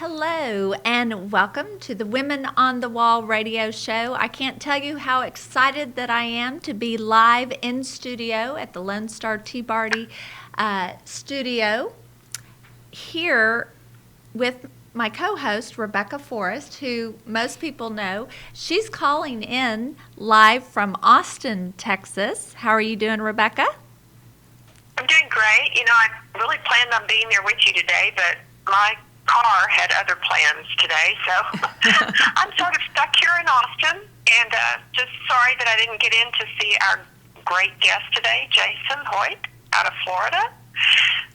Hello and welcome to the Women on the Wall radio show. I can't tell you how excited that I am to be live in studio at the Lone Star Tea Party studio here with my co-host Rebecca Forrest, who most people know. She's calling in live from Austin, Texas. How are you doing, Rebecca? I'm doing great. You know, I really planned on being there with you today, but my car had other plans today, so I'm sort of stuck here in Austin, and just sorry that I didn't get in to see our great guest today, Jason Hoyt, out of Florida.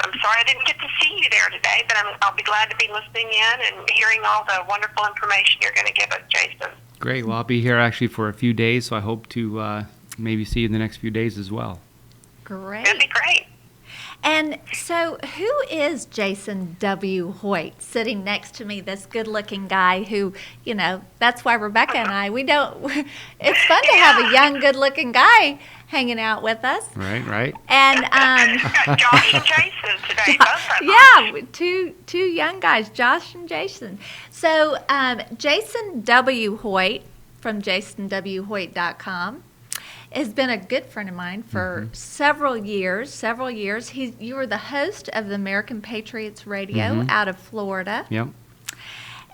I'm sorry I didn't get to see you there today, but I'll be glad to be listening in and hearing all the wonderful information you're going to give us, Jason. Great. Well, I'll be here actually for a few days, so I hope to maybe see you in the next few days as well. Great. That'd be great. And so who is Jason W. Hoyt sitting next to me, this good-looking guy who, you know, that's why Rebecca and I, it's fun to have a young, good-looking guy hanging out with us. Right. And got Josh and Jason today, both of them. yeah, two young guys, Josh and Jason. So Jason W. Hoyt from jasonwhoyt.com has been a good friend of mine for several years. You were the host of the American Patriots Radio out of Florida. Yep.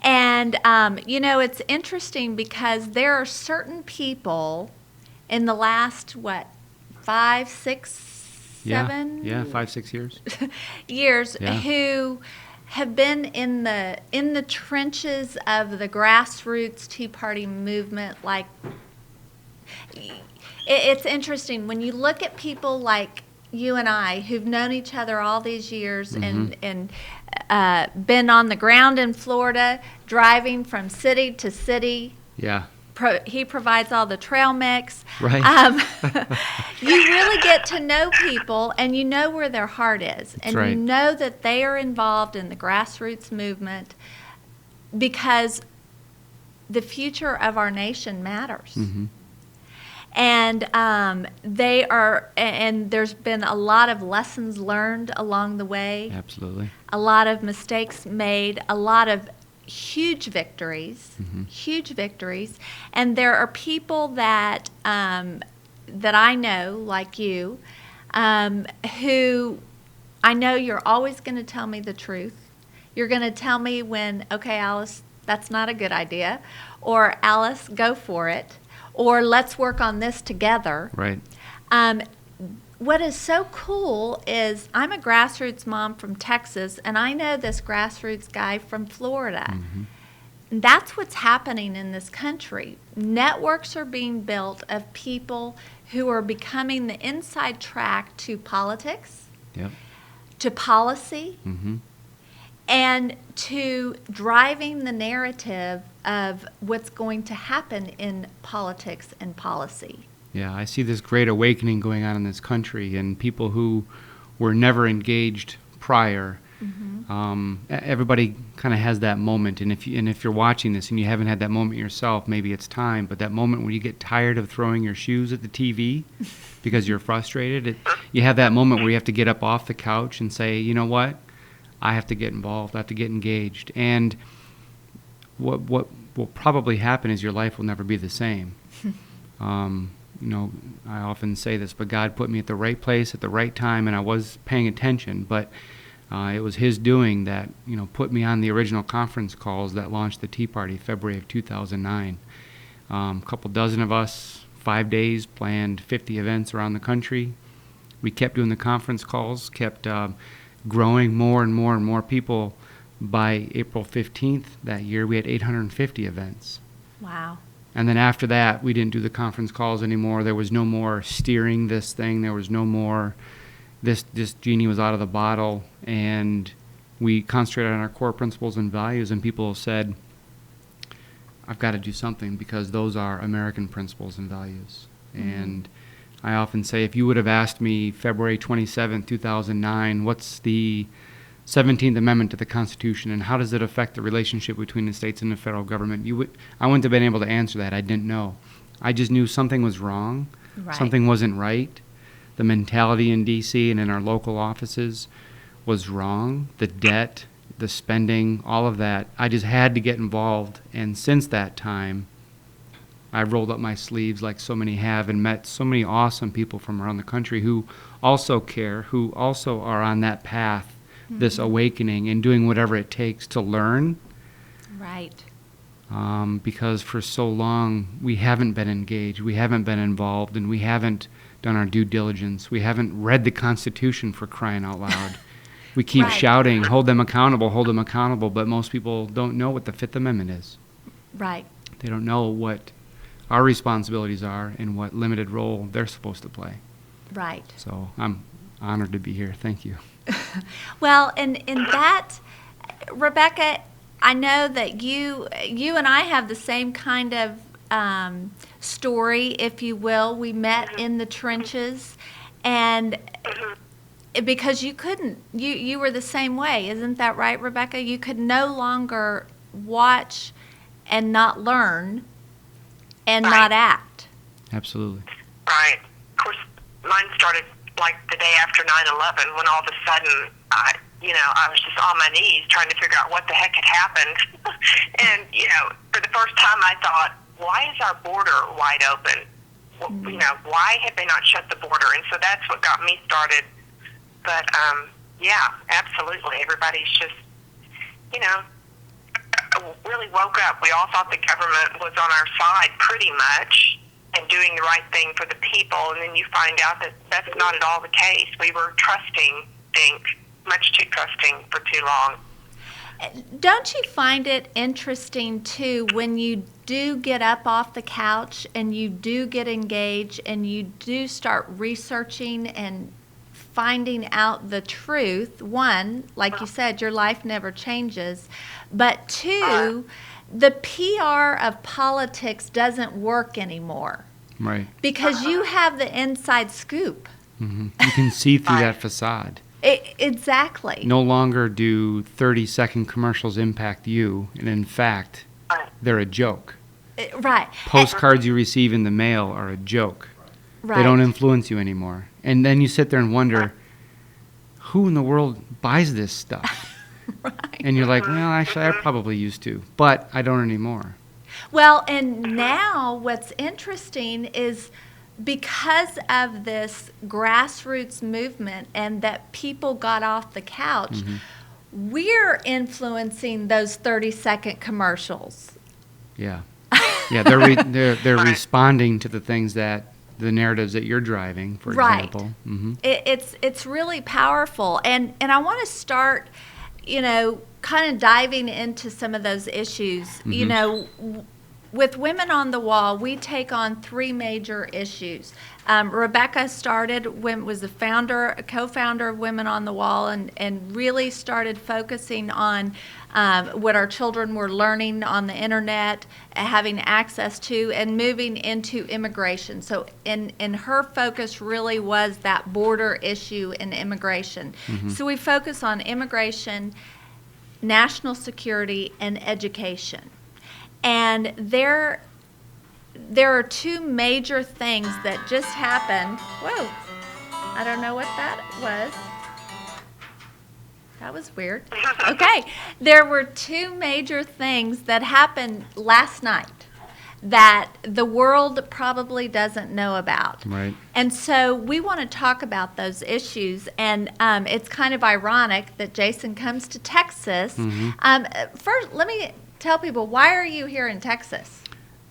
And, you know, it's interesting because there are certain people in the last, 5, 6, 7? Yeah, 5, 6 years. years who have been in the trenches of the grassroots Tea Party movement. Like, it's interesting when you look at people like you and I who've known each other all these years and been on the ground in Florida, driving from city to city. Yeah. He provides all the trail mix. Right. You really get to know people, and you know where their heart is. And right. You know that they are involved in the grassroots movement because the future of our nation matters. And they are, and there's been a lot of lessons learned along the way. Absolutely. A lot of mistakes made, a lot of huge victories, and there are people that that I know, like you, who I know you're always going to tell me the truth. You're going to tell me when, okay, Alice, that's not a good idea, or Alice, go for it, or let's work on this together. Right. What is so cool is I'm a grassroots mom from Texas, and I know this grassroots guy from Florida. And that's what's happening in this country. Networks are being built of people who are becoming the inside track to politics, to policy, and to driving the narrative of what's going to happen in politics and policy. Yeah, I see this great awakening going on in this country, and people who were never engaged prior. Everybody kind of has that moment, and if you're watching this and you haven't had that moment yourself, maybe it's time. But that moment where you get tired of throwing your shoes at the TV because you're frustrated, you have that moment where you have to get up off the couch and say, you know what, I have to get involved, I have to get engaged. And what will probably happen is your life will never be the same. You know, I often say this, but God put me at the right place at the right time, and I was paying attention, but it was His doing that, you know, put me on the original conference calls that launched the Tea Party, February of 2009. A couple dozen of us, 5 days, planned 50 events around the country. We kept doing the conference calls, kept growing more and more and more people. By April 15th that year, we had 850 events. Wow. And then after that, we didn't do the conference calls anymore. There was no more steering this thing. There was no more, this genie was out of the bottle. And we concentrated on our core principles and values. And people said, I've got to do something because those are American principles and values. And I often say, if you would have asked me February 27, 2009, what's the 17th Amendment to the Constitution, and how does it affect the relationship between the states and the federal government? I wouldn't have been able to answer that. I didn't know. I just knew something was wrong. Right. Something wasn't right. The mentality in D.C. and in our local offices was wrong. The debt, the spending, all of that. I just had to get involved. And since that time, I rolled up my sleeves like so many have and met so many awesome people from around the country who also care, who also are on that path, this awakening and doing whatever it takes to learn. Right. Because for so long we haven't been engaged, we haven't been involved, and we haven't done our due diligence. We haven't read the Constitution, for crying out loud. We keep Right. shouting, hold them accountable, but most people don't know what the Fifth Amendment is. Right. They don't know what our responsibilities are and what limited role they're supposed to play. Right. So I'm honored to be here. Thank you. Well, and that, Rebecca, I know that you and I have the same kind of story, if you will. We met in the trenches, and because you couldn't, you were the same way, isn't that right, Rebecca? You could no longer watch and not learn and Right. not act. Absolutely. Right. Of course, mine started like the day after 9/11, when all of a sudden, I was just on my knees trying to figure out what the heck had happened. And, for the first time I thought, why is our border wide open? Why have they not shut the border? And so that's what got me started. But, yeah, absolutely. Everybody's just, really woke up. We all thought the government was on our side pretty much and doing the right thing for the people, and then you find out that that's not at all the case. We were much too trusting for too long. Don't you find it interesting, too, when you do get up off the couch and you do get engaged and you do start researching and finding out the truth? One, like you said, your life never changes. But two, the PR of politics doesn't work anymore. Right. Because you have the inside scoop. You can see through that facade. Exactly. No longer do 30-second commercials impact you, and in fact, they're a joke. Right. Postcards you receive in the mail are a joke. Right. They don't influence you anymore. And then you sit there and wonder, who in the world buys this stuff? Right. And you're like, well, actually, I probably used to, but I don't anymore. Well, and now what's interesting is because of this grassroots movement and that people got off the couch, we're influencing those 30-second commercials. Yeah. Yeah, they're responding to the things the narratives that you're driving, for Right. example. Mm-hmm. It's really powerful. And I want to start, kind of diving into some of those issues. With Women on the Wall, we take on three major issues. Rebecca was the co-founder of Women on the Wall, and really started focusing on what our children were learning on the internet, having access to, and moving into immigration. So in her focus really was that border issue and immigration. So we focus on immigration, national security, and education. And there are two major things that just happened. Whoa, I don't know what that was. That was weird. Okay, there were two major things that happened last night that the world probably doesn't know about. Right. And so we want to talk about those issues. And it's kind of ironic that Jason comes to Texas. First, let me tell people, why are you here in Texas?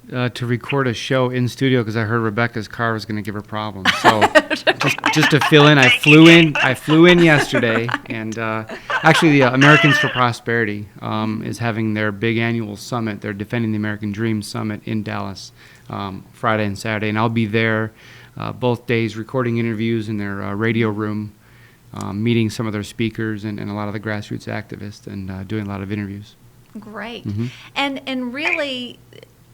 To record a show in studio because I heard Rebecca's car was going to give her problems. So just to fill in, I flew in yesterday, and actually the Americans for Prosperity is having their big annual summit. They're Defending the American Dream Summit in Dallas, Friday and Saturday, and I'll be there both days recording interviews in their radio room, meeting some of their speakers and a lot of the grassroots activists, and doing a lot of interviews. Great. And really,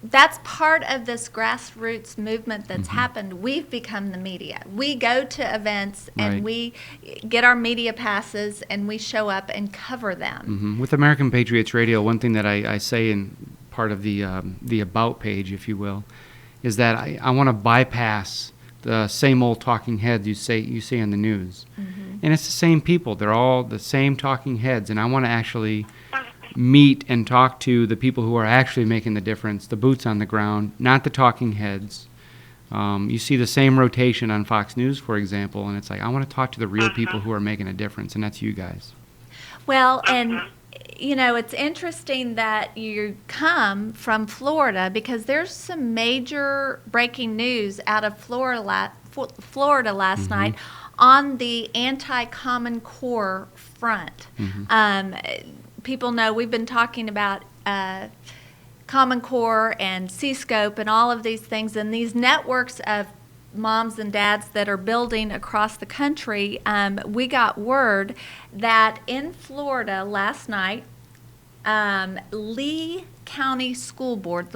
that's part of this grassroots movement that's happened. We've become the media. We go to events and Right. we get our media passes and we show up and cover them. With American Patriots Radio, one thing that I say in part of the About page, if you will, is that I want to bypass the same old talking heads you say on the news. And it's the same people. They're all the same talking heads. And I want to actually meet and talk to the people who are actually making the difference, the boots on the ground, not the talking heads. You see the same rotation on Fox News, for example, and it's like, I want to talk to the real people who are making a difference, and that's you guys. Well, and it's interesting that you come from Florida, because there's some major breaking news out of Florida last night on the anti-Common Core front. People know we've been talking about Common Core and C-Scope and all of these things, and these networks of moms and dads that are building across the country. We got word that in Florida last night, Lee County School Board,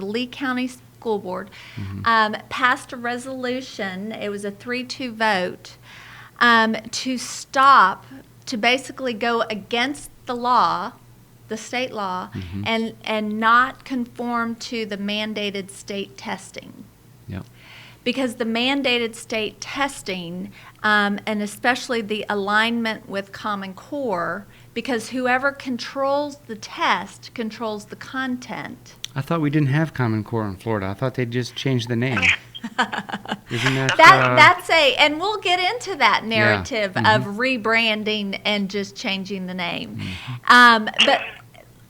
passed a resolution. It was a 3-2 vote to basically go against the law, the state law, and not conform to the mandated state testing. Yep. Because the mandated state testing, and especially the alignment with Common Core, because whoever controls the test controls the content. I thought we didn't have Common Core in Florida. I thought they'd just changed the name. Isn't that and we'll get into that narrative of rebranding and just changing the name. But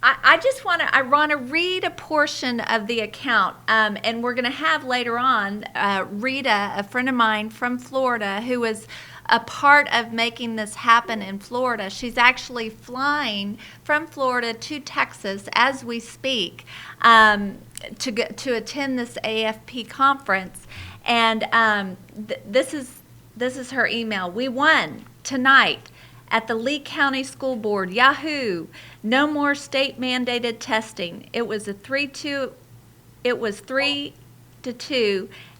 I want to read a portion of the account, and we're going to have later on Rita, a friend of mine from Florida, who was a part of making this happen in Florida. She's actually flying from Florida to Texas as we speak to attend this AFP conference. And this is her email. We won tonight at the Lee County School Board. Yahoo! No more state mandated testing. It was 3-2,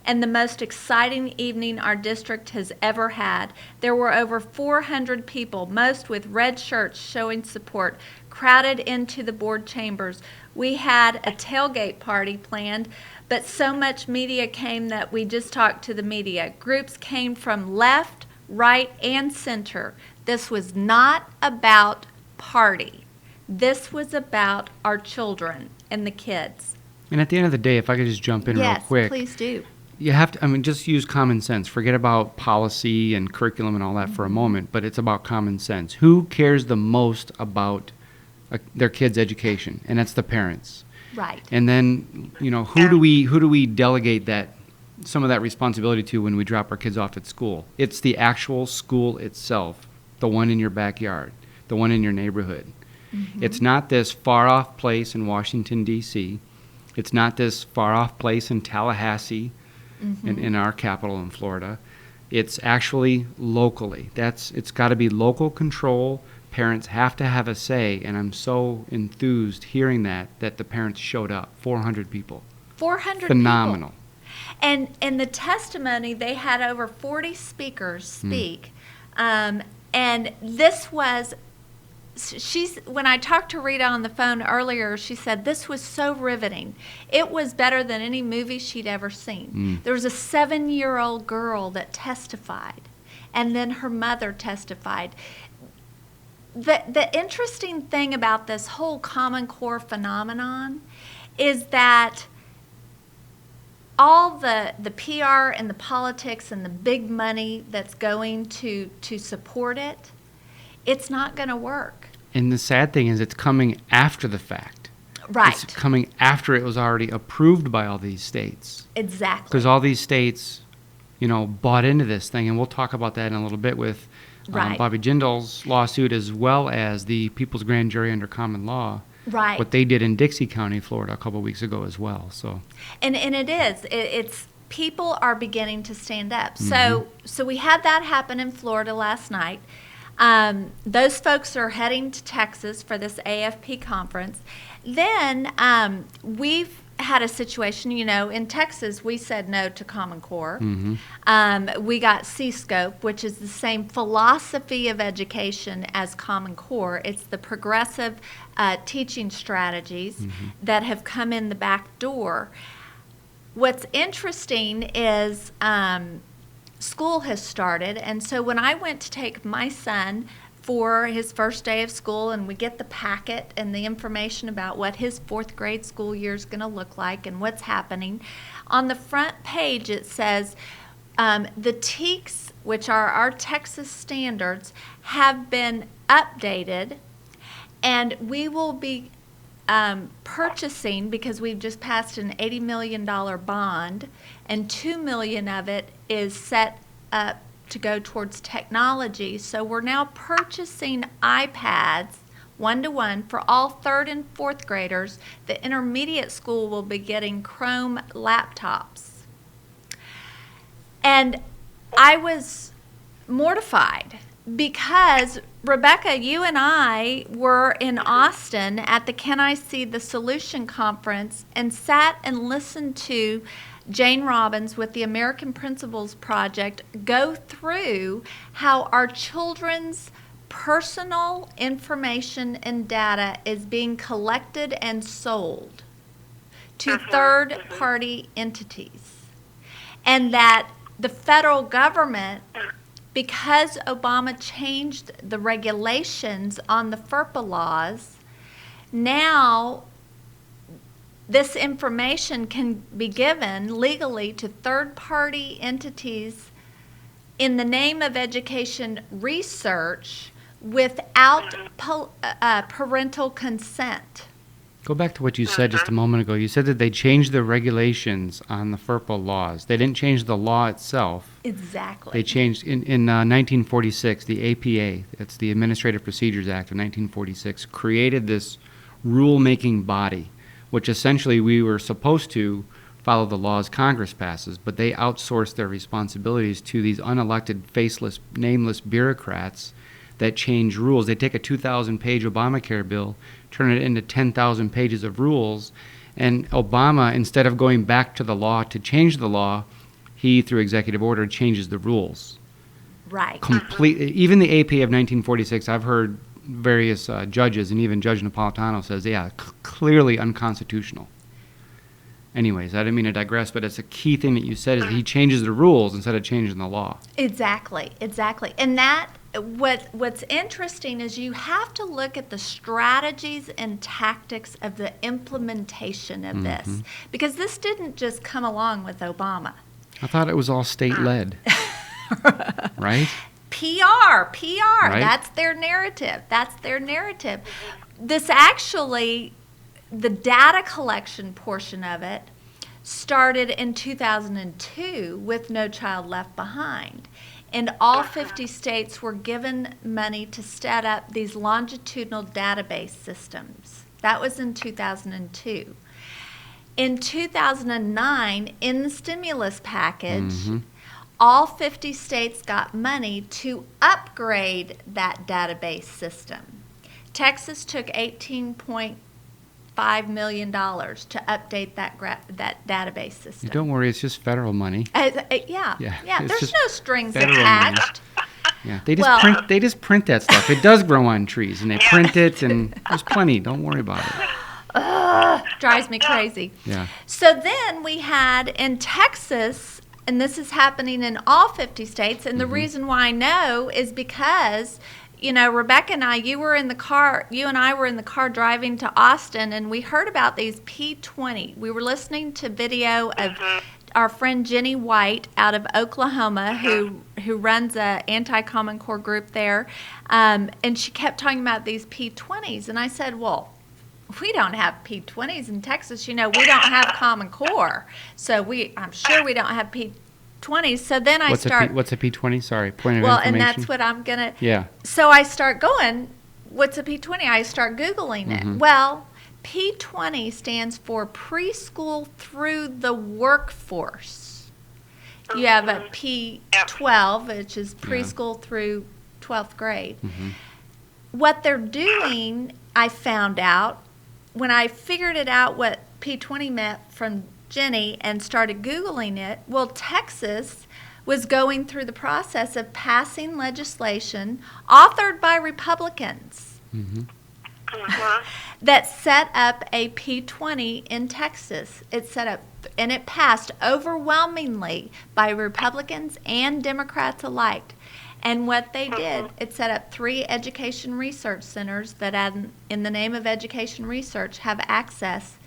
and the most exciting evening our district has ever had. There were over 400 people, most with red shirts showing support, crowded into the board chambers. We had a tailgate party planned, but so much media came that we just talked to the media. Groups came from left, right, and center. This was not about party. This was about our children and the kids. And at the end of the day, if I could just jump in real quick. Yes, please do. You have to, just use common sense. Forget about policy and curriculum and all that for a moment, but it's about common sense. Who cares the most about their kids' education? And that's the parents. Right. And then, who do we delegate some of that responsibility to when we drop our kids off at school? It's the actual school itself, the one in your backyard, the one in your neighborhood. It's not this far-off place in Washington, D.C. It's not this far-off place in Tallahassee, in our capital in Florida. It's actually locally. It's got to be local control. Parents have to have a say, and I'm so enthused hearing that the parents showed up. 400 people. 400 Phenomenal. People. And the testimony, they had over 40 speakers speak. And this was, when I talked to Rita on the phone earlier, she said this was so riveting. It was better than any movie she'd ever seen. There was a 7-year-old girl that testified, and then her mother testified. The interesting thing about this whole Common Core phenomenon is that all the PR and the politics and the big money that's going to support it, it's not going to work. And the sad thing is it's coming after the fact. Right. It's coming after it was already approved by all these states. Exactly. Because all these states, bought into this thing, and we'll talk about that in a little bit with Bobby Jindal's lawsuit, as well as the People's Grand Jury under common law. Right. What they did in Dixie County, Florida, a couple of weeks ago as well. So. And it's people are beginning to stand up. So we had that happen in Florida last night. Those folks are heading to Texas for this AFP conference. Then we've had a situation, in Texas, we said no to Common Core. We got C-Scope, which is the same philosophy of education as Common Core. It's the progressive teaching strategies that have come in the back door. What's interesting is school has started. And so when I went to take my son for his first day of school, and we get the packet and the information about what his fourth grade school year is going to look like and what's happening, on the front page it says the TEKS, which are our Texas standards, have been updated, and we will be purchasing, because we've just passed an $80 million bond, and $2 million of it is set up to go towards technology. So we're now purchasing iPads 1-to-1 for all third and fourth graders. The intermediate school will be getting Chrome laptops. And I was mortified because, Rebecca, you and I were in Austin at the Can I See the Solution conference and sat and listened to Jane Robbins with the American Principles Project go through how our children's personal information and data is being collected and sold to third-party entities. And that the federal government, because Obama changed the regulations on the FERPA laws, now this information can be given legally to third-party entities in the name of education research without parental consent. Go back to what you said just a moment ago. You said that they changed the regulations on the FERPA laws. They didn't change the law itself. Exactly. They changed in 1946, the APA, that's the Administrative Procedures Act of 1946, created this rule-making body, which essentially we were supposed to follow the laws Congress passes, but they outsourced their responsibilities to these unelected, faceless, nameless bureaucrats that change rules. They take a 2,000-page Obamacare bill, turn it into 10,000 pages of rules, and Obama, instead of going back to the law to change the law, he, through executive order, changes the rules. Right. Even the APA of 1946, I've heard various judges, and even Judge Napolitano says, yeah, clearly unconstitutional. Anyways, I didn't mean to digress, but it's a key thing that you said is that he changes the rules instead of changing the law. Exactly. And that, what's interesting is you have to look at the strategies and tactics of the implementation of this, because this didn't just come along with Obama. I thought it was all state-led, right? PR, Right. That's their narrative. This actually, the data collection portion of it started in 2002 with No Child Left Behind. And all 50 states were given money to set up these longitudinal database systems. That was in 2002. In 2009, in the stimulus package, all 50 states got money to upgrade that database system. Texas took $18.5 million to update that database system. Don't worry, it's just federal money. Yeah. it's There's just no strings federal attached. Yeah, they just print that stuff. It does grow on trees, and they print it, and there's plenty. Don't worry about it. Drives me crazy. Yeah. So then we had in Texas, and this is happening in all 50 states, and the reason why I know is because, Rebecca and you and I were in the car driving to Austin, and we heard about these P20. We were listening to video of our friend Jenny White out of Oklahoma, who runs a anti-Common Core group there, and she kept talking about these P20s, and I said, well, we don't have P20s in Texas. We don't have Common Core, so I'm sure we don't have P20s. So then what's a P20? Sorry, point of information. Well, and that's what I'm gonna. Yeah. So I start going, what's a P20? I start Googling it. Well, P20 stands for preschool through the workforce. You have a P12, which is preschool through 12th grade. What they're doing, I found out, when I figured it out what P20 meant from Jenny and started Googling it, well, Texas was going through the process of passing legislation authored by Republicans that set up a P20 in Texas. It set up, and it passed overwhelmingly by Republicans and Democrats alike. And what they did, it set up 3 education research centers that, in the name of education research, have access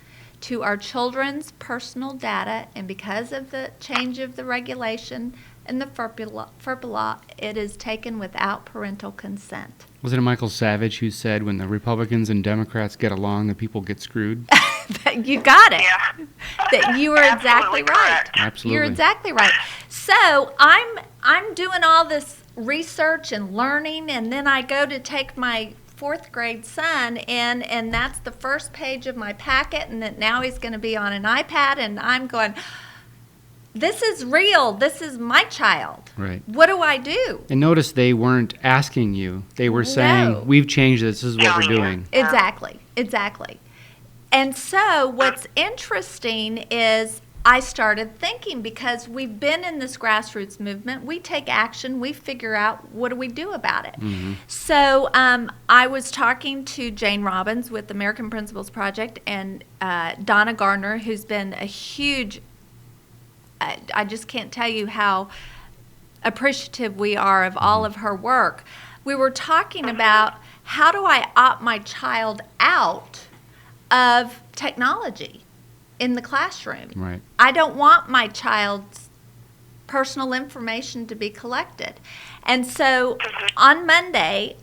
to our children's personal data. And because of the change of the regulation and the FERPA law, it is taken without parental consent. Wasn't it Michael Savage who said, when the Republicans and Democrats get along, the people get screwed? You got it. Yeah. That you are exactly right. Correct. Absolutely. You're exactly right. So I'm doing all this research and learning, and then I go to take my 4th grade son in, and that's the first page of my packet, and that now he's going to be on an iPad, and I'm going, this is real. This is my child. Right. What do I do? And notice they weren't asking you. They were saying, No. we've changed this. This is what we're Telling you. doing. Exactly. And so what's interesting is I started thinking, because we've been in this grassroots movement, we take action, we figure out what do we do about it. So I was talking to Jane Robbins with the American Principles Project, and Donna Gardner, who's been a huge, I just can't tell you how appreciative we are of all of her work. We were talking about, how do I opt my child out of technology in the classroom? Right. I don't want my child's personal information to be collected. And so on Monday,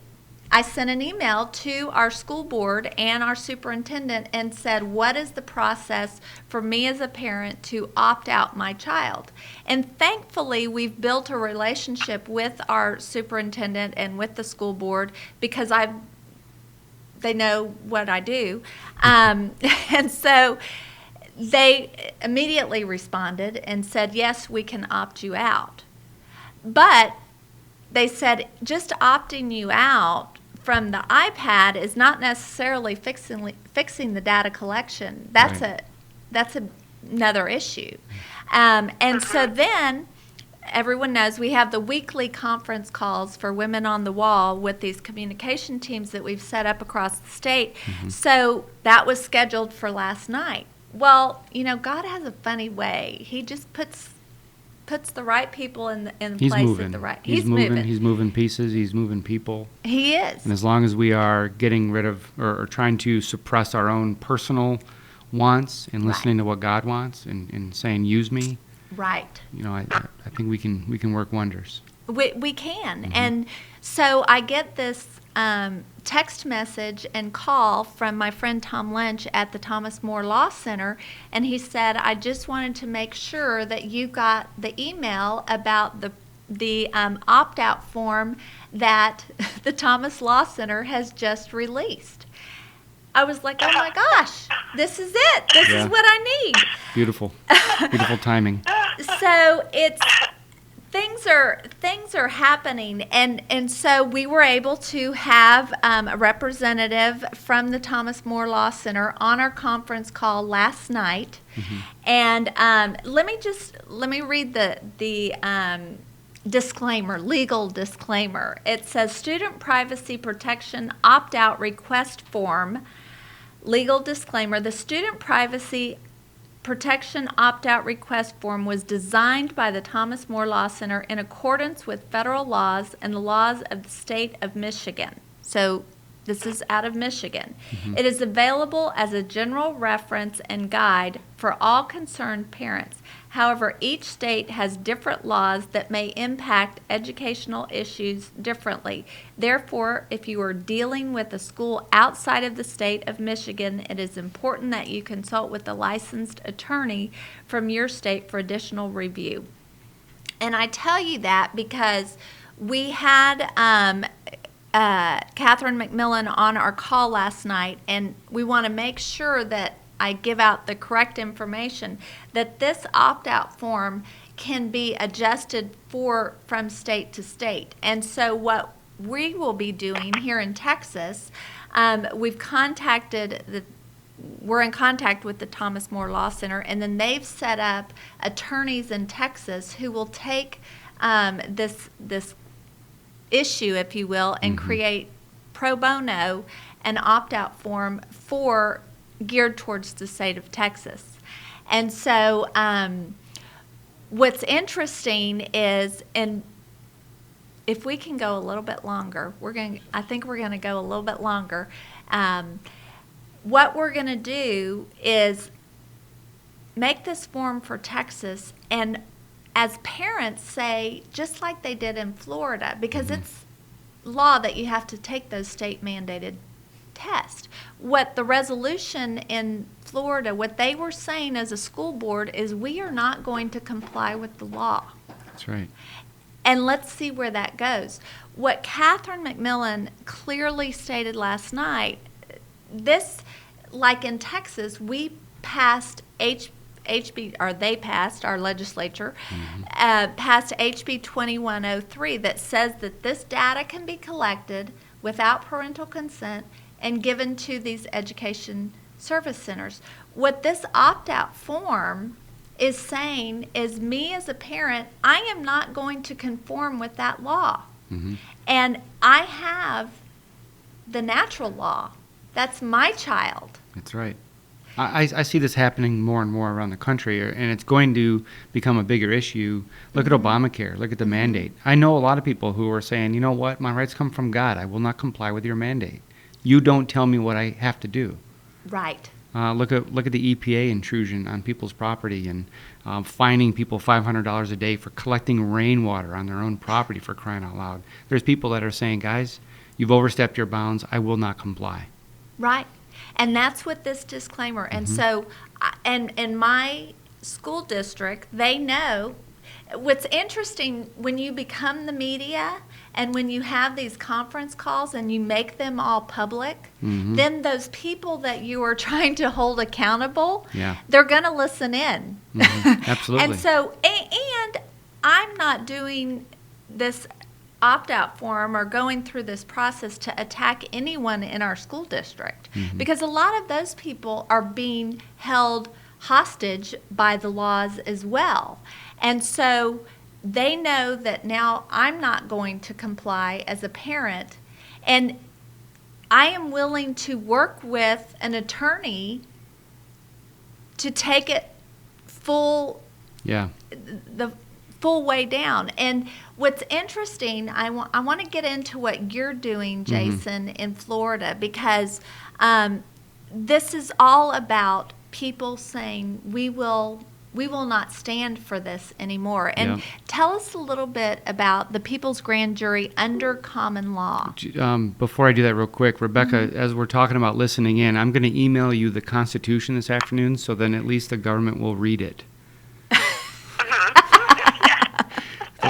I sent an email to our school board and our superintendent and said, what is the process for me as a parent to opt out my child? And thankfully, we've built a relationship with our superintendent and with the school board, because they know what I do. And so they immediately responded and said, yes, we can opt you out. But they said, just opting you out from the iPad is not necessarily fixing the data collection. That's another issue. And so then everyone knows we have the weekly conference calls for Women on the Wall with these communication teams that we've set up across the state. So that was scheduled for last night. Well, God has a funny way. He just puts the right people in He's place moving. at the right. He's moving. He's moving pieces. He's moving people. He is. And as long as we are getting rid of or trying to suppress our own personal wants and listening to what God wants and saying, use me, Right. I think we can work wonders. We can. And so I get this text message and call from my friend Tom Lynch at the Thomas More Law Center, and he said, I just wanted to make sure that you got the email about the opt-out form that the Thomas Law Center has just released. I was like, oh my gosh, this is it. This is what I need. Beautiful. Beautiful timing. So things are happening, and so we were able to have a representative from the Thomas More Law Center on our conference call last night. And let me read the disclaimer, legal disclaimer. It says, Student Privacy Protection Opt-out Request Form. Legal disclaimer, the Student Privacy Protection Opt-out Request Form was designed by the Thomas More Law Center in accordance with federal laws and the laws of the state of Michigan. So this is out of Michigan. It is available as a general reference and guide for all concerned parents. However, each state has different laws that may impact educational issues differently. Therefore, if you are dealing with a school outside of the state of Michigan, it is important that you consult with a licensed attorney from your state for additional review. And I tell you that because we had Catherine McMillan on our call last night, and we want to make sure that I give out the correct information, that this opt-out form can be adjusted from state to state. And so what we will be doing here in Texas, we're in contact with the Thomas More Law Center, and then they've set up attorneys in Texas who will take this issue, if you will, and create pro bono an opt-out form geared towards the state of Texas. And so what's interesting is, and if we can go a little bit longer, I think we're going to go a little bit longer. What we're going to do is make this form for Texas, and as parents say, just like they did in Florida, because it's law that you have to take those state mandated tests. What the resolution in Florida, what they were saying as a school board is, we are not going to comply with the law. That's right. And let's see where that goes. What Catherine McMillan clearly stated last night, like in Texas, we passed they passed, our legislature, passed HB 2103 that says that this data can be collected without parental consent and given to these education service centers. What this opt-out form is saying is, me as a parent, I am not going to conform with that law. And I have the natural law. That's my child. That's right. I see this happening more and more around the country, and it's going to become a bigger issue. Look at Obamacare. Look at the mandate. I know a lot of people who are saying, you know what, my rights come from God. I will not comply with your mandate. You don't tell me what I have to do. Right. Look at the EPA intrusion on people's property and fining people $500 a day for collecting rainwater on their own property, for crying out loud. There's people that are saying, guys, you've overstepped your bounds. I will not comply. Right. And that's what this disclaimer. And so, and in my school district, they know. What's interesting, when you become the media and when you have these conference calls and you make them all public, then those people that you are trying to hold accountable, they're going to listen in. Absolutely. And so, and I'm not doing this opt-out form or going through this process to attack anyone in our school district, because a lot of those people are being held hostage by the laws as well. And so they know that now I'm not going to comply as a parent, and I am willing to work with an attorney to take it the full way down. And what's interesting, I want to get into what you're doing, Jason, in Florida, because this is all about people saying, we will not stand for this anymore. And tell us a little bit about the People's Grand Jury under common law. Before I do that real quick, Rebecca, as we're talking about listening in, I'm going to email you the Constitution this afternoon, so then at least the government will read it.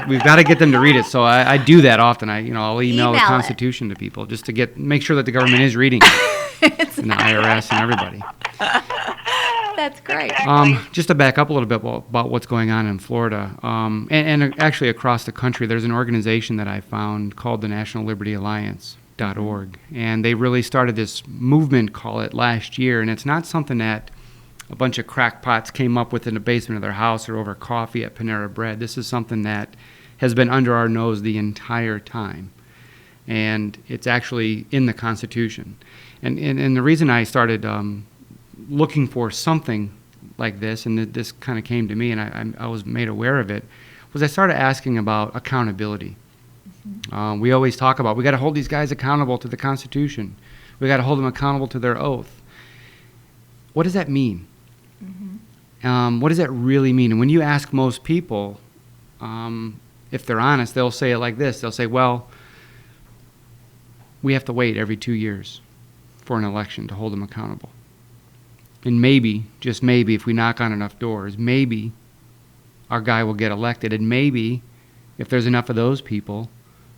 We've got to get them to read it, so I do that often. I'll email the Constitution to people just to make sure that the government is reading it, and the IRS and everybody. That's great. Just to back up a little bit about what's going on in Florida, and actually across the country, there's an organization that I found called the National Liberty Alliance.org, and they really started this movement, call it, last year, and it's not something that a bunch of crackpots came up with in the basement of their house or over coffee at Panera Bread. This is something that has been under our nose the entire time, and it's actually in the Constitution. And the reason I started looking for something like this, and this kind of came to me, and I was made aware of it, was I started asking about accountability. We always talk about, we got to hold these guys accountable to the Constitution. We got to hold them accountable to their oath. What does that mean? What does that really mean? And when you ask most people, if they're honest, they'll say it like this. They'll say, well, we have to wait every 2 years for an election to hold them accountable. And maybe, just maybe, if we knock on enough doors, maybe our guy will get elected. And maybe, if there's enough of those people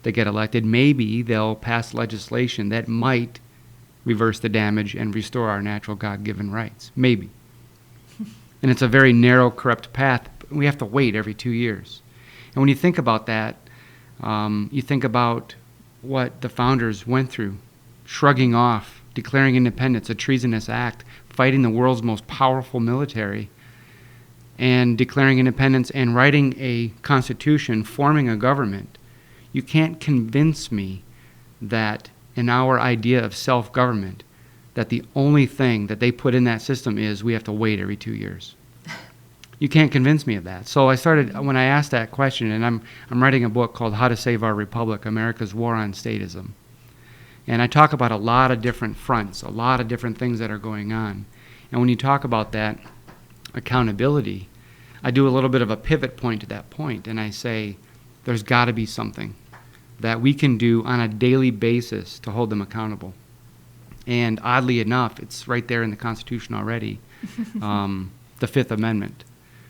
that get elected, maybe they'll pass legislation that might reverse the damage and restore our natural God-given rights. Maybe. And it's a very narrow, corrupt path. We have to wait every 2 years. And when you think about that, you think about what the founders went through, shrugging off, declaring independence, a treasonous act, fighting the world's most powerful military, and declaring independence and writing a constitution, forming a government. You can't convince me that in our idea of self-government that the only thing that they put in that system is we have to wait every 2 years. You can't convince me of that. So I started, when I asked that question, and I'm writing a book called How to Save Our Republic, America's War on Statism. And I talk about a lot of different fronts, a lot of different things that are going on. And when you talk about that accountability, I do a little bit of a pivot point to that point, and I say there's got to be something that we can do on a daily basis to hold them accountable. And oddly enough, it's right there in the Constitution already, the Fifth Amendment.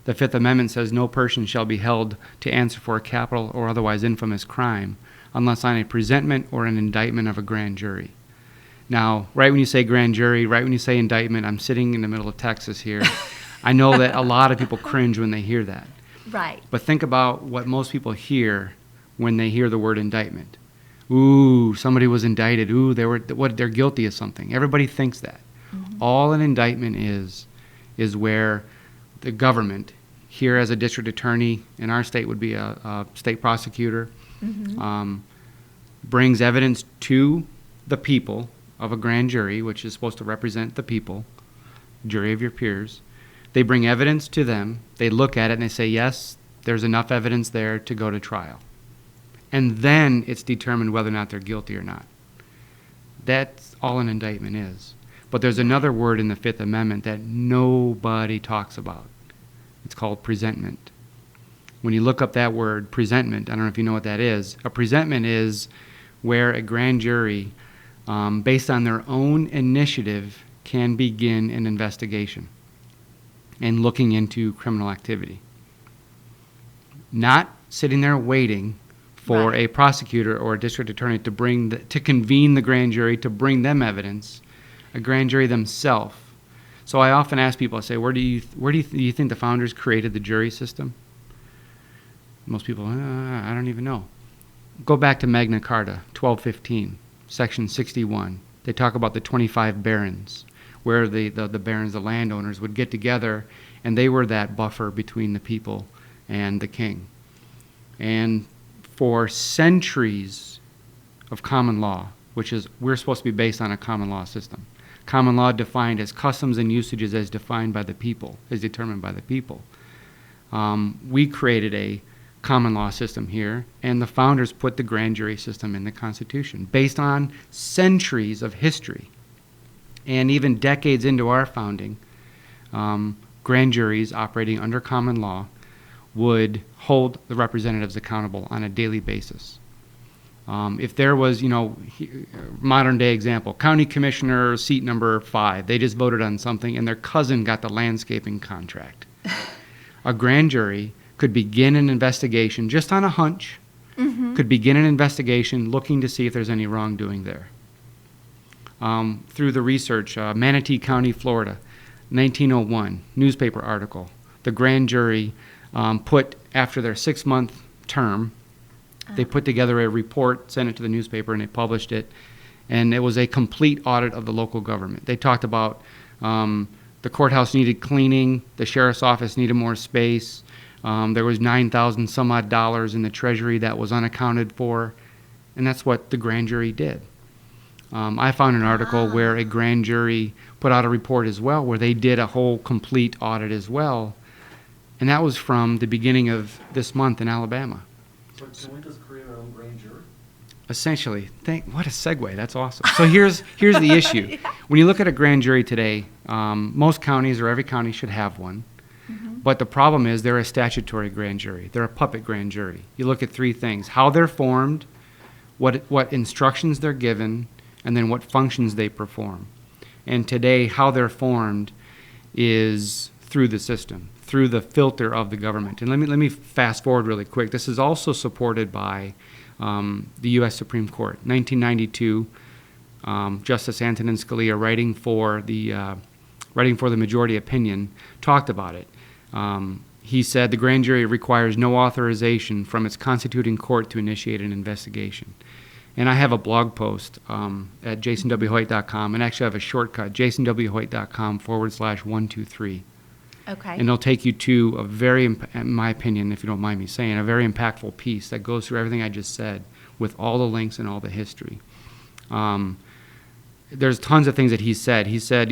The Fifth Amendment says no person shall be held to answer for a capital or otherwise infamous crime unless on a presentment or an indictment of a grand jury. Now, right when you say grand jury, right when you say indictment, I'm sitting in the middle of Texas here. I know that a lot of people cringe when they hear that. Right. But think about what most people hear when they hear the word indictment. Ooh, somebody was indicted. Ooh, they're guilty of something. Everybody thinks that. Mm-hmm. All an indictment is where the government, here as a district attorney, in our state would be a state prosecutor, mm-hmm. Brings evidence to the people of a grand jury, which is supposed to represent the people, jury of your peers. They bring evidence to them, they look at it, and they say, yes, there's enough evidence there to go to trial. And then it's determined whether or not they're guilty or not. That's all an indictment is. But there's another word in the Fifth Amendment that nobody talks about. It's called presentment. When you look up that word, presentment, I don't know if you know what that is. A presentment is where a grand jury, based on their own initiative, can begin an investigation and looking into criminal activity. Not sitting there waiting for Right. a prosecutor or a district attorney to convene the grand jury to bring them evidence. A grand jury themselves. So I often ask people, I say, do you think the founders created the jury system? Most people, I don't even know. Go back to Magna Carta, 1215, section 61. They talk about the 25 barons, where the barons, the landowners, would get together, and they were that buffer between the people and the king. And for centuries of common law, which is, we're supposed to be based on a common law system. Common law defined as customs and usages as defined by the people, as determined by the people. We created a common law system here, and the founders put the grand jury system in the Constitution based on centuries of history. And even decades into our founding, grand juries operating under common law would hold the representatives accountable on a daily basis. If there was, modern day example, county commissioner seat number 5, they just voted on something and their cousin got the landscaping contract. A grand jury could begin an investigation just on a hunch, mm-hmm. could begin an investigation looking to see if there's any wrongdoing there. Through the research, Manatee County, Florida, 1901, newspaper article. The grand jury put, after their 6-month term, they put together a report, sent it to the newspaper, and they published it. And it was a complete audit of the local government. They talked about the courthouse needed cleaning, the sheriff's office needed more space. There was $9,000 some odd in the treasury that was unaccounted for. And that's what the grand jury did. I found an article where a grand jury put out a report as well, where they did a whole complete audit as well. And that was from the beginning of this month in Alabama. So can we just create our own grand jury? Essentially, what a segue. That's awesome. So here's the issue. When you look at a grand jury today, most counties or every county should have one. Mm-hmm. But the problem is they're a statutory grand jury. They're a puppet grand jury. You look at 3 things: how they're formed, what instructions they're given, and then what functions they perform. And today, how they're formed is through the system, through the filter of the government. And let me fast forward really quick. This is also supported by the U.S. Supreme Court. 1992, Justice Antonin Scalia, writing for the majority opinion, talked about it. He said the grand jury requires no authorization from its constituting court to initiate an investigation. And I have a blog post at jasonwhoyt.com, and actually I have a shortcut, jasonwhoyt.com/123. Okay. And it'll take you to a very, in my opinion, if you don't mind me saying, a very impactful piece that goes through everything I just said with all the links and all the history. There's tons of things that he said. He said,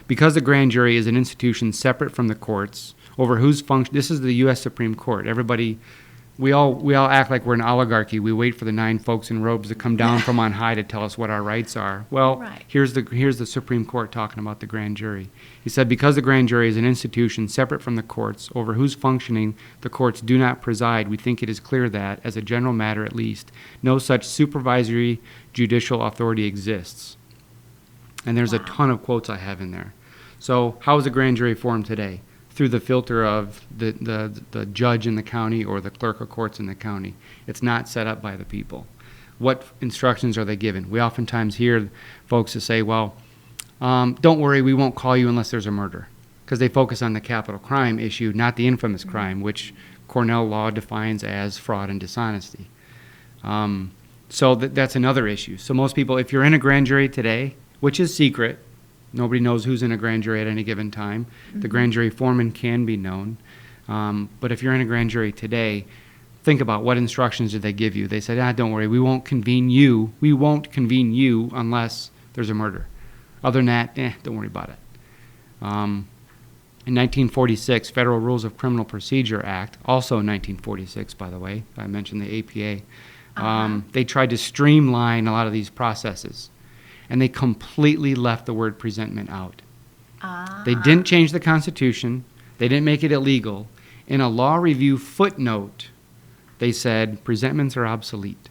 because the grand jury is an institution separate from the courts, over whose function, this is the U.S. Supreme Court. Everybody, we all act like we're an oligarchy. We wait for the 9 folks in robes to come down from on high to tell us what our rights are. Well, Right. here's the Supreme Court talking about the grand jury. He said, because the grand jury is an institution separate from the courts, over whose functioning the courts do not preside, we think it is clear that, as a general matter at least, no such supervisory judicial authority exists. And there's a Wow. ton of quotes I have in there. So how is a grand jury formed today? Through the filter of the judge in the county or the clerk of courts in the county. It's not set up by the people. What instructions are they given? We oftentimes hear folks to say, well, don't worry, we won't call you unless there's a murder. Because they focus on the capital crime issue, not the infamous crime, which Cornell law defines as fraud and dishonesty. So that's another issue. So most people, if you're in a grand jury today, which is secret, nobody knows who's in a grand jury at any given time. The grand jury foreman can be known. But if you're in a grand jury today, think about what instructions did they give you. They said, don't worry, we won't convene you. We won't convene you unless there's a murder. Other than that, don't worry about it. In 1946, Federal Rules of Criminal Procedure Act, also 1946, by the way, I mentioned the APA, they tried to streamline a lot of these processes. And they completely left the word presentment out. They didn't change the Constitution. They didn't make it illegal. In a law review footnote, they said presentments are obsolete.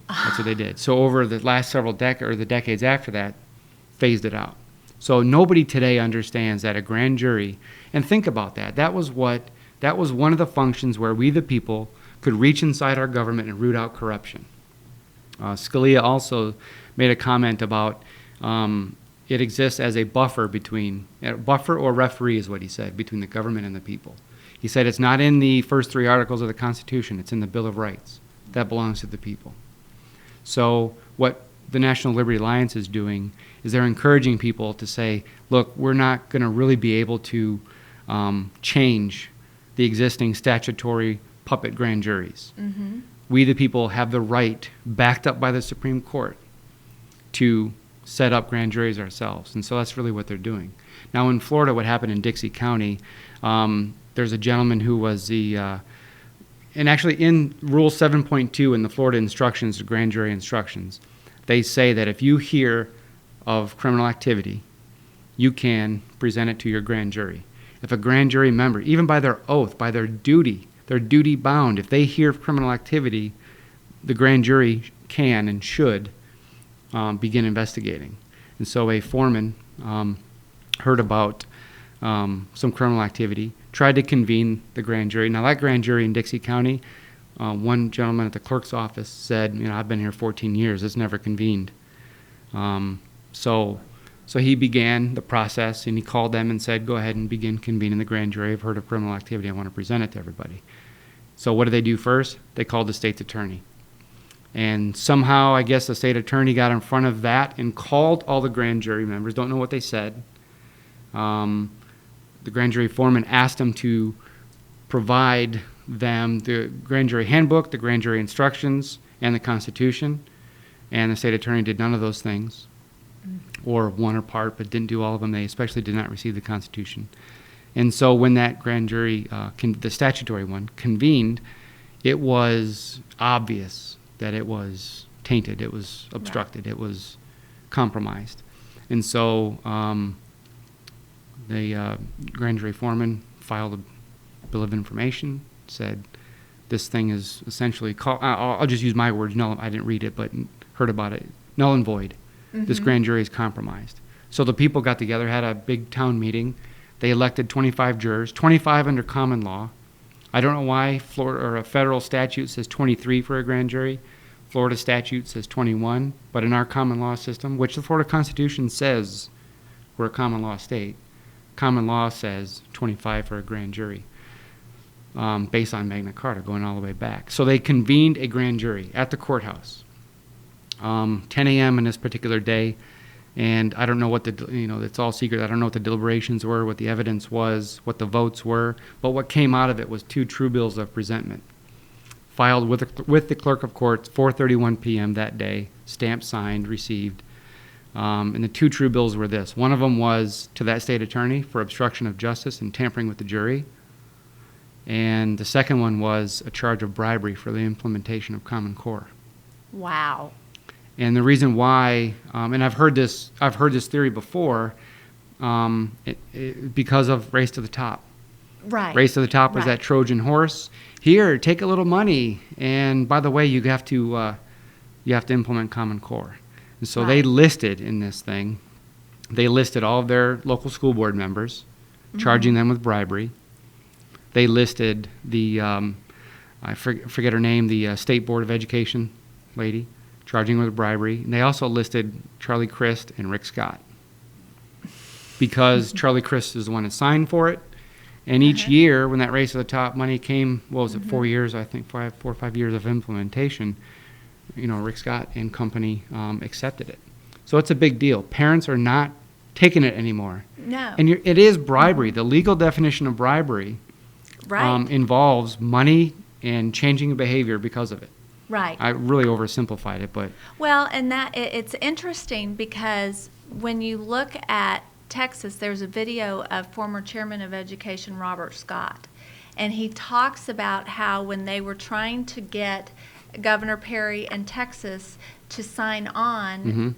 That's what they did. So over the last several the decades after that, phased it out. So nobody today understands that a grand jury, and think about that. That was one of the functions where we the people could reach inside our government and root out corruption. Scalia also made a comment about it exists as a buffer or referee is what he said, between the government and the people. He said it's not in the first 3 articles of the Constitution, it's in the Bill of Rights. That belongs to the people. So what the National Liberty Alliance is doing is they're encouraging people to say, look, we're not going to really be able to change the existing statutory puppet grand juries. Mm-hmm. We, the people, have the right, backed up by the Supreme Court, to set up grand juries ourselves. And so that's really what they're doing. Now, in Florida, what happened in Dixie County, there's a gentleman who was and actually in Rule 7.2 in the Florida instructions, the grand jury instructions, they say that if you hear of criminal activity, you can present it to your grand jury. If a grand jury member, even by their oath, by their duty, they're duty bound. If they hear of criminal activity, the grand jury can and should begin investigating. And so a foreman heard about some criminal activity, tried to convene the grand jury. Now that grand jury in Dixie County, one gentleman at the clerk's office said, I've been here 14 years, it's never convened. So he began the process, and he called them and said, go ahead and begin convening the grand jury. I've heard of criminal activity. I want to present it to everybody. So what did they do first? They called the state's attorney. And somehow, I guess, the state attorney got in front of that and called all the grand jury members. Don't know what they said. The grand jury foreman asked them to provide them the grand jury handbook, the grand jury instructions, and the Constitution. And the state attorney did none of those things, or one or part, but didn't do all of them. They especially did not receive the Constitution. And so when that grand jury, the statutory one, convened, it was obvious that it was tainted, it was obstructed, it was compromised. And so the grand jury foreman filed a bill of information, said this thing is essentially, I'll just use my words, no, I didn't read it, but heard about it, null and void. Mm-hmm. This grand jury is compromised. So the people got together, had a big town meeting. They elected 25 jurors, 25 under common law. I don't know why Florida or a federal statute says 23 for a grand jury. Florida statute says 21, but in our common law system, which the Florida Constitution says we're a common law state, common law says 25 for a grand jury, based on Magna Carta, going all the way back. So they convened a grand jury at the courthouse, 10 a.m. on this particular day, and I don't know what it's all secret. I don't know what the deliberations were, what the evidence was, what the votes were, but what came out of it was 2 true bills of presentment, filed with the clerk of courts, 4:31 p.m. that day, stamped, signed, received. And the two true bills were this. One of them was to that state attorney for obstruction of justice and tampering with the jury. And the second one was a charge of bribery for the implementation of Common Core. Wow. And the reason why, and I've heard this theory before, because of Race to the Top. Right. Race to the Top was Right. that Trojan horse. Here, take a little money, and by the way, you have to implement Common Core. And so they Right. listed in this thing, they listed all of their local school board members, charging them with bribery. They listed the, I forget her name, the State Board of Education lady, charging with bribery. And they also listed Charlie Crist and Rick Scott, because Charlie Crist is the one that signed for it. And each year, when that Race to the Top money came, what was it, 4 years, I think, 4 or 5 years of implementation, Rick Scott and company accepted it. So it's a big deal. Parents are not taking it anymore. No. And it is bribery. The legal definition of bribery Right. involves money and changing behavior because of it. Right. I really oversimplified it, but Well, and it's interesting because when you look at Texas, there's a video of former chairman of education Robert Scott, and he talks about how when they were trying to get Governor Perry and Texas to sign on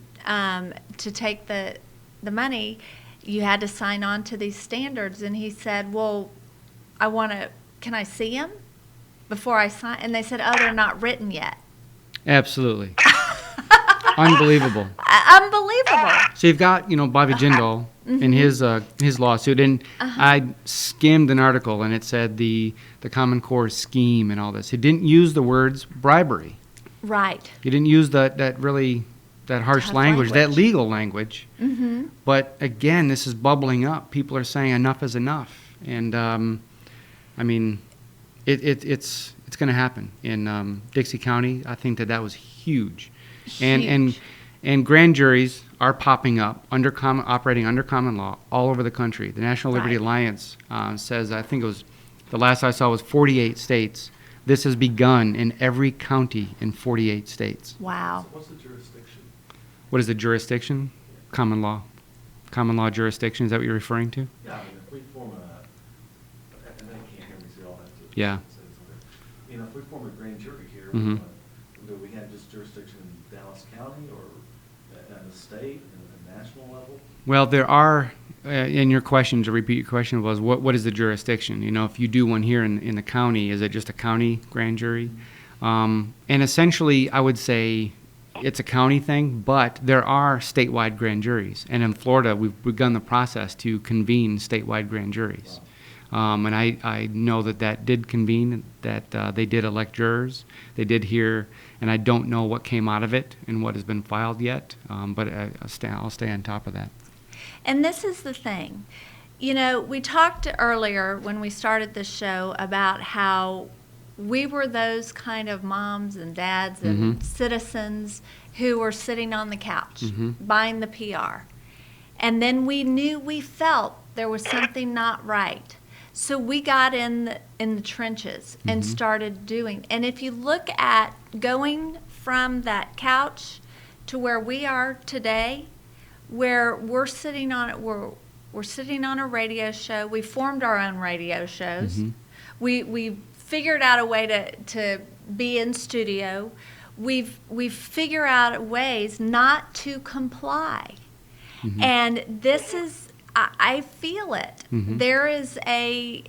to take the money, you had to sign on to these standards, and he said, "Well, can I see them before I sign?" And they said, "Oh, they're not written yet." absolutely. Unbelievable. Unbelievable. So you've got, Bobby Jindal in his lawsuit, and I skimmed an article, and it said the Common Core scheme and all this. He didn't use the words bribery. Right. He didn't use that harsh Tough language, that language. legal language. Mm-hmm. But again, this is bubbling up. People are saying enough is enough, and I mean, it's going to happen in Dixie County. I think that was huge. And grand juries are popping up operating under common law all over the country. The National Liberty Right. Alliance says, I think it was, the last I saw was 48 states. This has begun in every county in 48 states. Wow. So what's the jurisdiction? What is the jurisdiction? Common law. Common law jurisdiction, is that what you're referring to? Yeah, I mean, if we form and they can't hear me, so I'll have to. Yeah. say this over. If we form a grand jury here, Mhm. do we have just jurisdiction in Dallas County or at the state and the national level? Well, there are, in your question, to repeat your question, was what is the jurisdiction? If you do one here in the county, is it just a county grand jury? And essentially, I would say it's a county thing, but there are statewide grand juries. And in Florida, we've begun the process to convene statewide grand juries. And I know that did convene, that they did elect jurors. They did hear, and I don't know what came out of it and what has been filed yet, but I'll stay on top of that. And this is the thing. We talked earlier when we started this show about how we were those kind of moms and dads and citizens who were sitting on the couch buying the PR. And then we felt there was something not right. So we got in the trenches and started doing. And if you look at going from that couch to where we are today, where we're sitting on a radio show. We formed our own radio shows. We figured out a way to be in studio. We've figured out ways not to comply. And this is, I feel it. There is a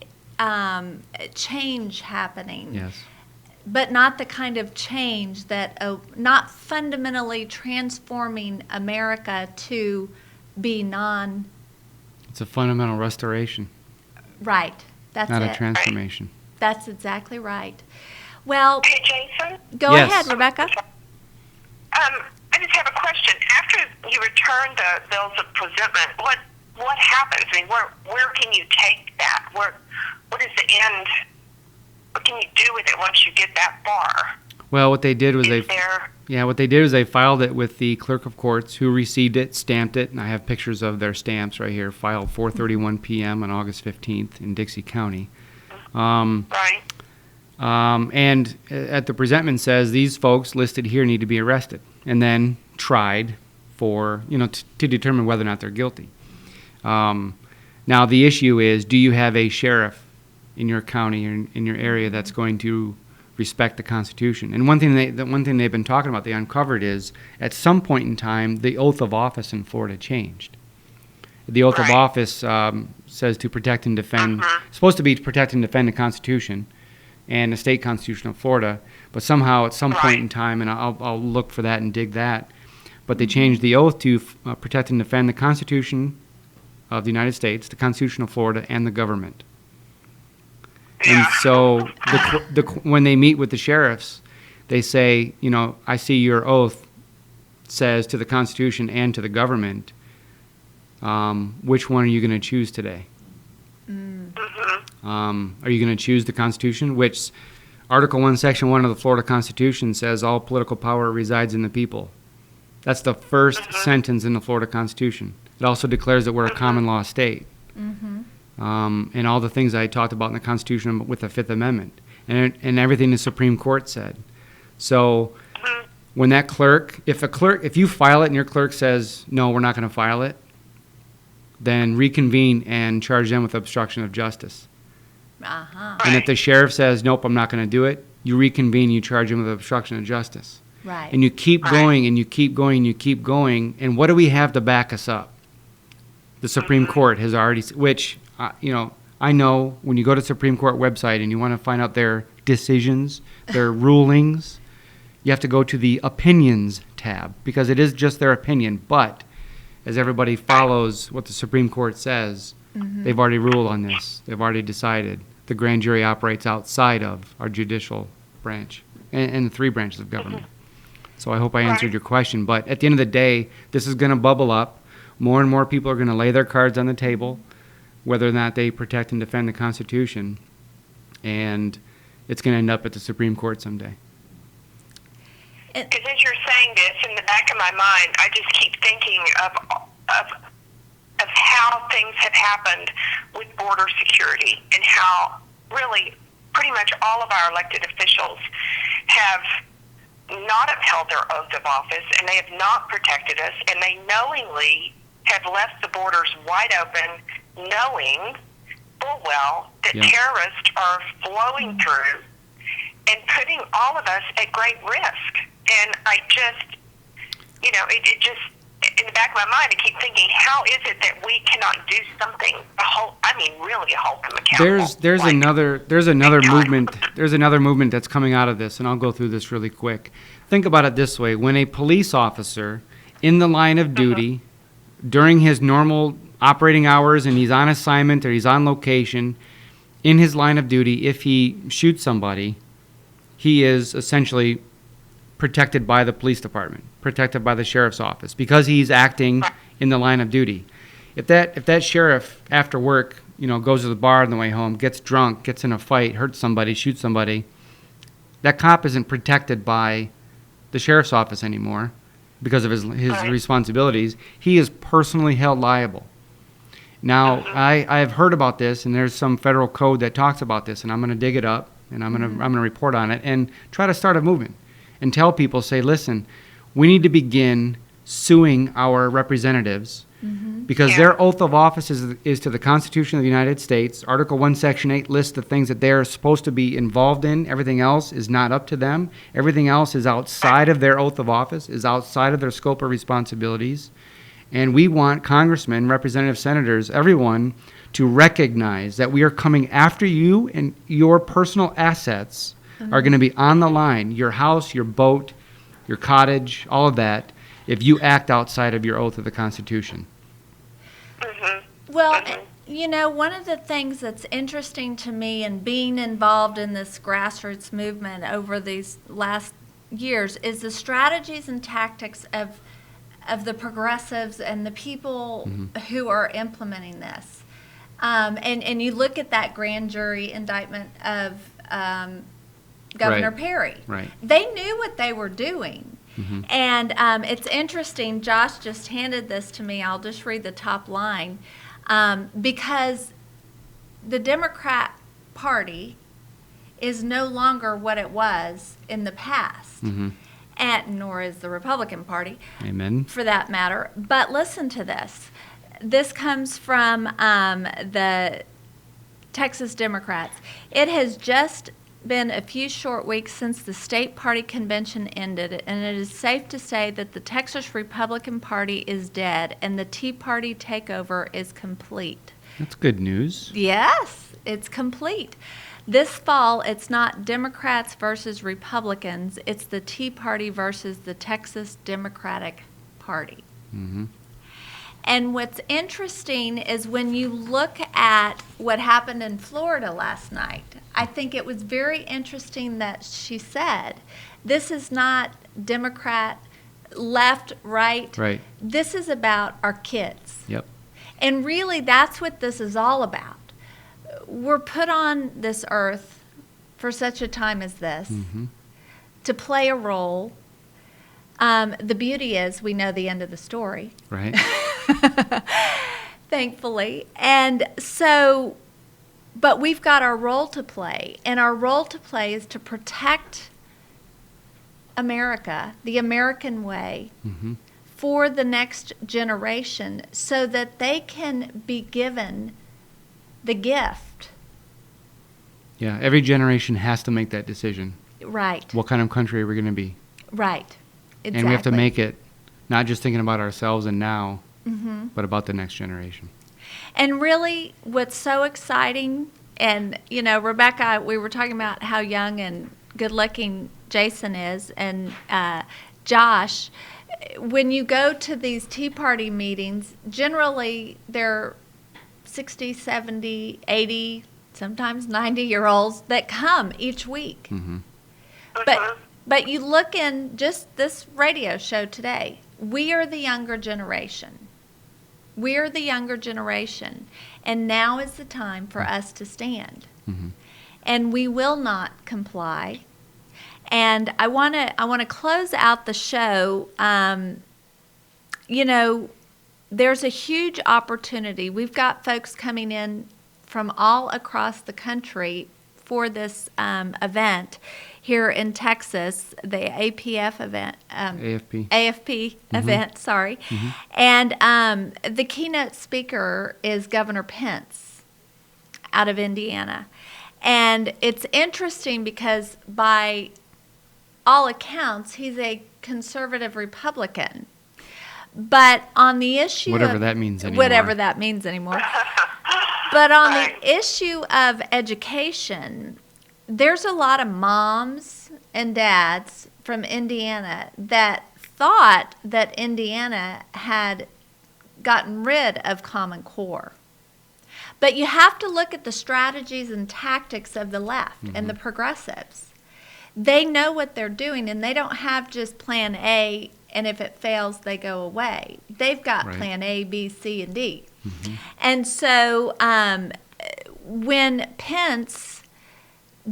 change happening. Yes. But not the kind of change that, not fundamentally transforming America to be It's a fundamental restoration, right. That's not it. a transformation. That's exactly right. Well, Hey, Jason. go Yes. ahead, Rebecca. I just have a question. After you return the bills of presentment, what happens? I mean, where can you take that? What is the end? What can you do with it once you get that far? Well, what they did was Is there? they filed it with the clerk of courts, who received it, stamped it, and I have pictures of their stamps right here. Filed 4:31 p.m. on August 15th in Dixie County. Right. And at the presentment says these folks listed here need to be arrested. and then tried for, to determine whether or not they're guilty. Now, the issue is, do you have a sheriff in your county or in your area that's going to respect the Constitution? And one thing they've been talking about, they uncovered, is at some point in time, the oath of office in Florida changed. The oath of office says to protect and defend, supposed to be to protect and defend the Constitution and the state constitution of Florida, but somehow at some point in time, and I'll look for that and dig that, but they changed the oath to protect and defend the Constitution of the United States, the Constitution of Florida, and the government. And so when they meet with the sheriffs, they say, I see your oath says to the Constitution and to the government. Which one are you going to choose today? Are you going to choose the Constitution, which Article 1, Section 1 of the Florida Constitution says all political power resides in the people. That's the first sentence in the Florida Constitution. It also declares that we're a common law state. And all the things I talked about in the Constitution with the Fifth Amendment and everything the Supreme Court said. So when that clerk, if you file it and your clerk says, no, we're not going to file it, then reconvene and charge them with obstruction of justice. And if the sheriff says, nope, I'm not going to do it, you reconvene, you charge them with obstruction of justice. Right. And you keep going and you keep going and you keep going. And what do we have to back us up? The Supreme Court has already, which, I know when you go to the Supreme Court website and you want to find out their decisions, their rulings, you have to go to the opinions tab because it is just their opinion. But as everybody follows what the Supreme Court says, they've already ruled on this. They've already decided. The grand jury operates outside of our judicial branch and the three branches of government. So I hope I answered your question. But at the end of the day, this is going to bubble up. More and more people are going to lay their cards on the table, whether or not they protect and defend the Constitution. And it's going to end up at the Supreme Court someday. Because as you're saying this, in the back of my mind, I just keep thinking of how things have happened with border security and how really pretty much all of our elected officials have not upheld their oath of office, and they have not protected us, and they knowingly have left the borders wide open, knowing full well that terrorists are flowing through and putting all of us at great risk. And I just, it just, in the back of my mind, I keep thinking, how is it that we cannot do something, really hold them accountable? There's another movement that's coming out of this, and I'll go through this really quick. Think about it this way. When a police officer in the line of duty, during his normal operating hours, and he's on assignment or he's on location, in his line of duty, if he shoots somebody, he is essentially protected by the police department, protected by the sheriff's office, because he's acting in the line of duty. If that sheriff after work, goes to the bar on the way home, gets drunk, gets in a fight, hurts somebody, shoots somebody, that cop isn't protected by the sheriff's office anymore because of his responsibilities. He is personally held liable. Now, I have heard about this, and there's some federal code that talks about this, and I'm going to dig it up, and I'm going to report on it and try to start a movement and tell people, say, listen, we need to begin suing our representatives because their oath of office is to the Constitution of the United States. Article 1, Section 8 lists the things that they're supposed to be involved in. Everything else is not up to them. Everything else is outside of their oath of office, is outside of their scope of responsibilities. And we want congressmen, representatives, senators, everyone to recognize that we are coming after you, and your personal assets are going to be on the line. Your house, your boat, your cottage, all of that, if you act outside of your oath of the Constitution. Well, one of the things that's interesting to me in being involved in this grassroots movement over these last years is the strategies and tactics of the progressives and the people who are implementing this. And you look at that grand jury indictment of Governor Perry. Right. They knew what they were doing. And it's interesting, Josh just handed this to me. I'll just read the top line. Because the Democrat Party is no longer what it was in the past. and nor is the Republican Party, Amen. for that matter. But listen to this. This comes from the Texas Democrats. It has just been a few short weeks since the state party convention ended, and it is safe to say that the Texas Republican Party is dead and the Tea Party takeover is complete. That's good news. Yes, it's complete. This fall, it's not Democrats versus Republicans, it's the Tea Party versus the Texas Democratic Party. Hmm. And what's interesting is when you look at what happened in Florida last night, I think it was very interesting that she said, this is not Democrat, left, right. Right. This is about our kids. Yep. And really, that's what this is all about. We're put on this earth for such a time as this Hmm. to play a role. The beauty is we know the end of the story. Right. Thankfully. And so, but we've got our role to play, and our role to play is to protect America, the American way, Hmm. for the next generation so that they can be given the gift. Yeah. Every generation has to make that decision. Right, What kind of country are we going to be? right. Exactly. And we have to make it not just thinking about ourselves and now, Mm-hmm. but about the next generation. And really, what's so exciting, and Rebecca, we were talking about how young and good-looking Jason is, and Josh. When you go to these Tea Party meetings, generally they're 60, 70, 80, sometimes 90-year-olds that come each week. Hmm. But you look in just this radio show today, we are the younger generation. We are the younger generation, and now is the time for us to stand. Hmm. And we will not comply. And I want to close out the show. There's a huge opportunity. We've got folks coming in from all across the country for this event here in Texas, the APF event. AFP. AFP event, sorry. And the keynote speaker is Governor Pence out of Indiana. And it's interesting because by all accounts, he's a conservative Republican. But on the issue Whatever of, that means anymore. Whatever that means anymore. But on Right. the issue of education, there's a lot of moms and dads from Indiana that thought that Indiana had gotten rid of Common Core. But you have to look at the strategies and tactics of the left and the progressives. They know what they're doing, and they don't have just plan A, and if it fails, they go away. They've got Right. plan A, B, C, and D. And so when Pence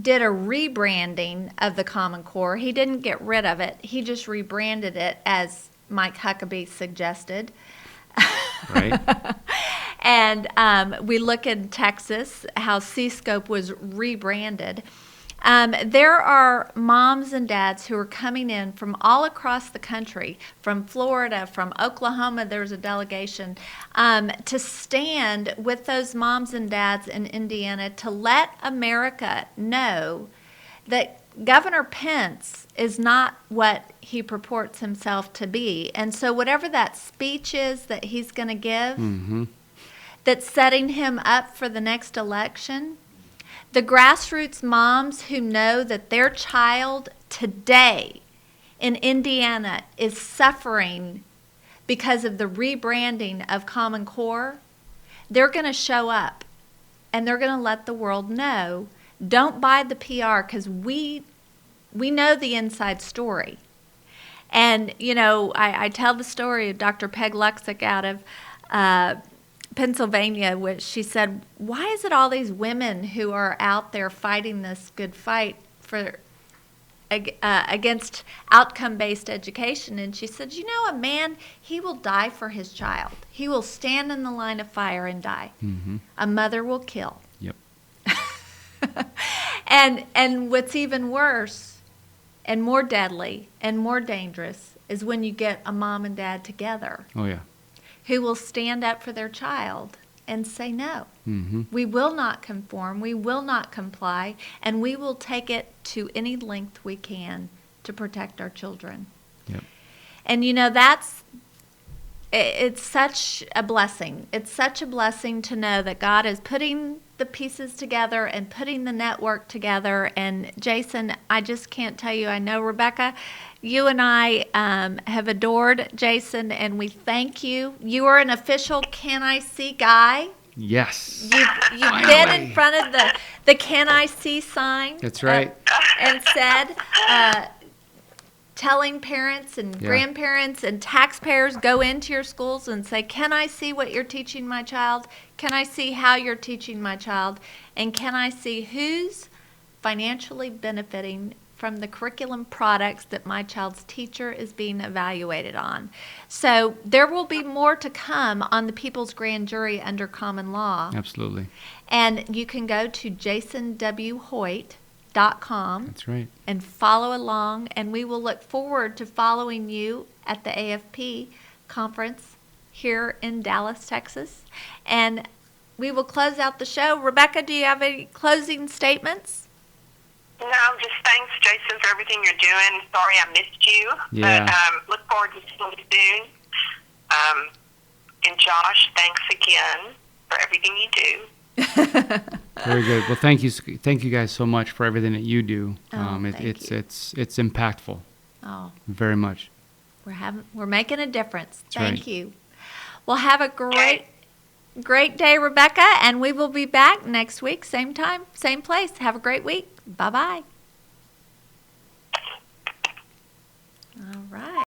did a rebranding of the Common Core, he didn't get rid of it. He just rebranded it, as Mike Huckabee suggested. Right. And we look in Texas, how Seascope was rebranded. There are moms and dads who are coming in from all across the country, from Florida, from Oklahoma, there's a delegation, to stand with those moms and dads in Indiana to let America know that Governor Pence is not what he purports himself to be. And so whatever that speech is that he's going to give, Hmm. that's setting him up for the next election, the grassroots moms who know that their child today in Indiana is suffering because of the rebranding of Common Core, they're going to show up and they're going to let the world know, don't buy the PR, because we know the inside story. And, I tell the story of Dr. Peg Luxick out of Pennsylvania, which she said, why is it all these women who are out there fighting this good fight for against outcome-based education? And she said, a man, he will die for his child. He will stand in the line of fire and die. Hmm. A mother will kill. Yep. And what's even worse and more deadly and more dangerous is when you get a mom and dad together Oh, yeah. who will stand up for their child and say no. Mm-hmm. We will not conform, we will not comply, and we will take it to any length we can to protect our children. Yep. And it's such a blessing. It's such a blessing to know that God is putting the pieces together and putting the network together. And Jason, I just can't tell you, I know, Rebecca, you and I have adored Jason, and we thank you. You are an official Can I See guy. Yes. You've been Finally. in front of the Can I See sign. That's right. And said, telling parents and Yeah. grandparents and taxpayers, go into your schools and say, can I see what you're teaching my child? Can I see how you're teaching my child? And can I see who's financially benefiting from the curriculum products that my child's teacher is being evaluated on? So there will be more to come on the People's Grand Jury under common law. Absolutely. And you can go to jasonwhoyt.com That's right. and follow along, and we will look forward to following you at the AFP conference here in Dallas, Texas. And we will close out the show. Rebecca, do you have any closing statements? No, just thanks, Jason, for everything you're doing. Sorry I missed you. Yeah. But look forward to seeing you soon. And Josh, thanks again for everything you do. Very good. Well, thank you guys so much for everything that you do. Thank you. It's impactful, Oh, very much. we're making a difference. That's Thank right. you. Well, have a great day, Rebecca, and we will be back next week, same time, same place. Have a great week. Bye-bye.